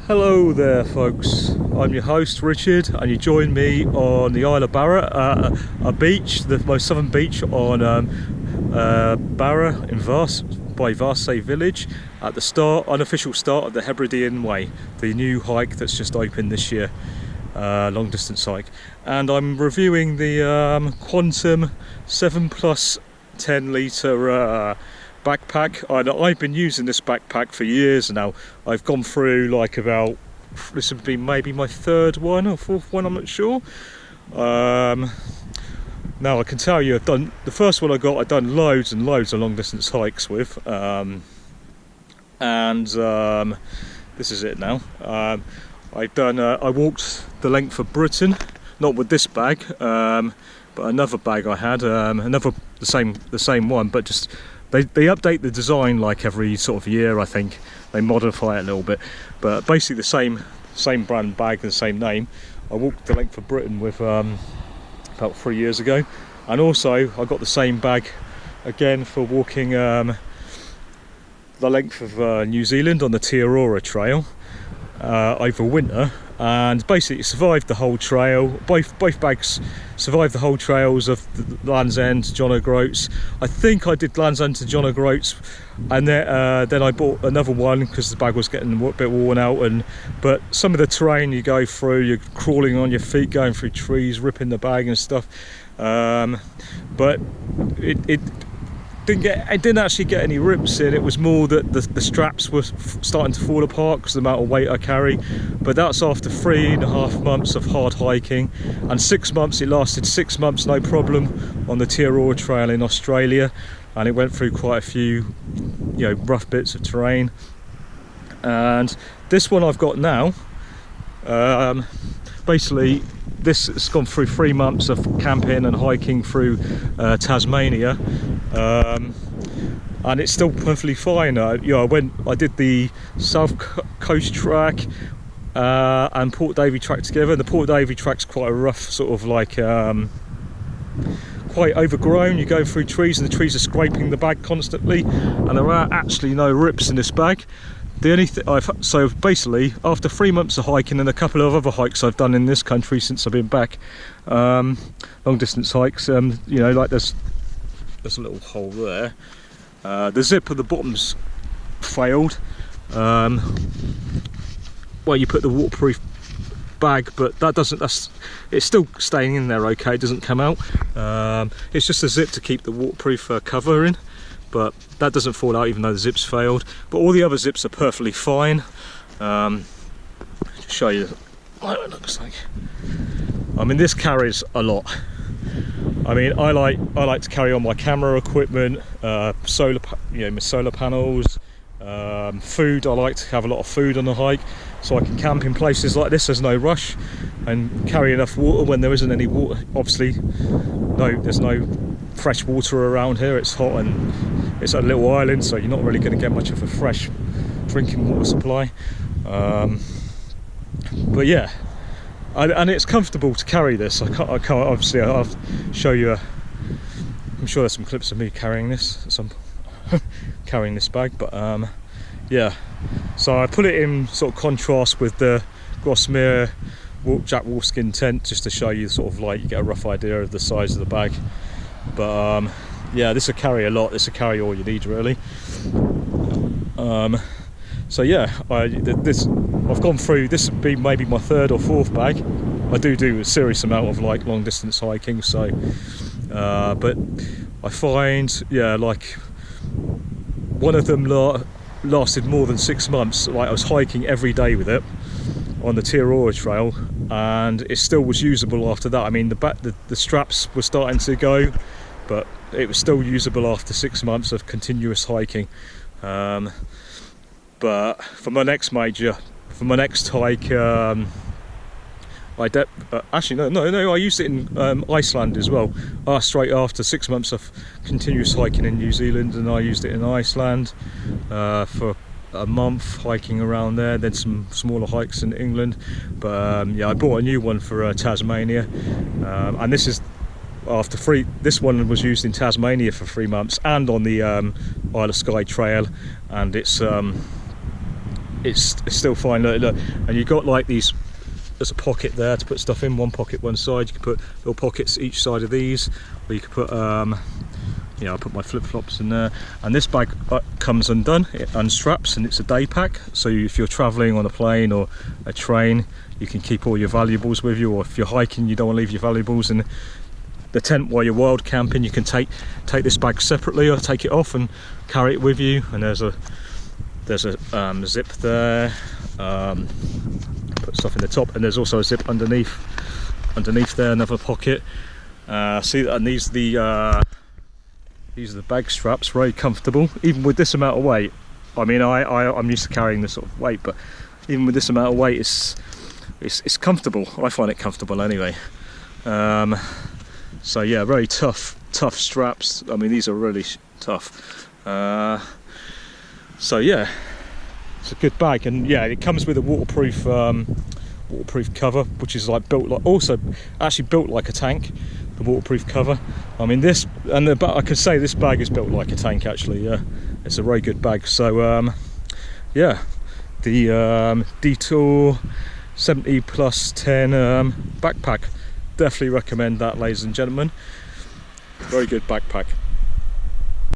Hello there folks, I'm your host Richard and you join me on the Isle of Barra, a beach, the most southern beach on Barra in by vatersay village at the unofficial start of the Hebridean way, the new hike that's just opened this year, long distance hike. And I'm reviewing the Quantum 7+10 litre backpack. I've been using this backpack for years now. I've gone through like about, this would be maybe my third one or fourth one, I'm not sure. Now I can tell you, I've done the first one I've done loads and loads of long distance hikes with, and this is it now. I walked the length of Britain, not with this bag, but another bag I had, the same one, but just they update the design like every sort of year. I think they modify it a little bit, but basically the same brand bag, the same name. I walked the length of Britain with about 3 years ago, and also I got the same bag again for walking the length of New Zealand on the Aurora Trail over winter, and basically it survived the whole trail. Both bags survived the whole trails of the Land's End, John O'Groats. I think I did Land's End to John O'Groats, and then I bought another one because the bag was getting a bit worn out. But some of the terrain you go through, you're crawling on your feet, going through trees, ripping the bag and stuff. But it didn't actually get any rips in. It was more that the straps were starting to fall apart because of the amount of weight I carry. But that's after 3.5 months of hard hiking, and 6 months. It lasted 6 months, no problem, on the Aurora Trail in Australia, and it went through quite a few, rough bits of terrain. And this one I've got now, basically this has gone through 3 months of camping and hiking through Tasmania, and it's still perfectly fine. I did the South Coast track and Port Davey track together. The Port Davey track's quite a rough sort of like quite overgrown. You go through trees and the trees are scraping the bag constantly, and there are actually no rips in this bag. The only so basically after 3 months of hiking and a couple of other hikes I've done in this country since I've been back, long distance hikes, like there's a little hole there. The zip of the bottom's failed. Well, you put the waterproof bag, but it's still staying in there okay, it doesn't come out. It's just a zip to keep the waterproof cover in, but that doesn't fall out even though the zip's failed. But all the other zips are perfectly fine. Just show you what it looks like. I mean, this carries a lot. I mean, I like to carry on my camera equipment, my solar panels, food. I like to have a lot of food on the hike, so I can camp in places like this. There's no rush, and carry enough water when there isn't any water. Obviously, there's no fresh water around here. It's hot and it's a little island, so you're not really going to get much of a fresh drinking water supply. But yeah, and it's comfortable to carry this. I can't obviously I'll show you. I'm sure there's some clips of me carrying this, carrying this bag, but yeah. So I put it in sort of contrast with the Grosmere Jack Wolfskin tent, just to show you sort of like you get a rough idea of the size of the bag. But yeah, this will carry a lot. This will carry all you need really. So yeah, I've gone through. This would be maybe my third or fourth bag. I do a serious amount of like long distance hiking, so but I find, yeah, like one of them lasted more than 6 months. Like I was hiking every day with it on the Aurora Trail, and it still was usable after that. I mean, the straps were starting to go, but it was still usable after 6 months of continuous hiking. But for my next hike, actually no, I used it in Iceland as well. Straight after 6 months of continuous hiking in New Zealand, and I used it in Iceland for a month hiking around there, then some smaller hikes in England. But yeah, I bought a new one for Tasmania, and this is after this one was used in Tasmania for 3 months and on the Isle of Skye Trail, and it's it's still fine. Look, and you've got like these, there's a pocket there to put stuff in, one pocket one side. You can put little pockets each side of these, or you could put you know, I put my flip-flops in there. And this bag comes undone, it unstraps, and it's a day pack, so if you're traveling on a plane or a train, you can keep all your valuables with you, or if you're hiking, you don't want to leave your valuables in the tent while you're wild camping, you can take this bag separately or take it off and carry it with you. And there's a zip there, put stuff in the top, and there's also a zip underneath there, another pocket. See, and these are the bag straps, very comfortable, even with this amount of weight. I mean, I'm used to carrying this sort of weight, but even with this amount of weight, it's comfortable. I find it comfortable anyway. So yeah, very tough straps. I mean, these are really tough. So yeah, it's a good bag, and yeah, it comes with a waterproof cover, which is like also actually built like a tank. The waterproof cover. I mean, this and I can say this bag is built like a tank actually. Yeah, it's a very good bag. So yeah, the Deuter 70+10 backpack. Definitely recommend that, ladies and gentlemen. Very good backpack.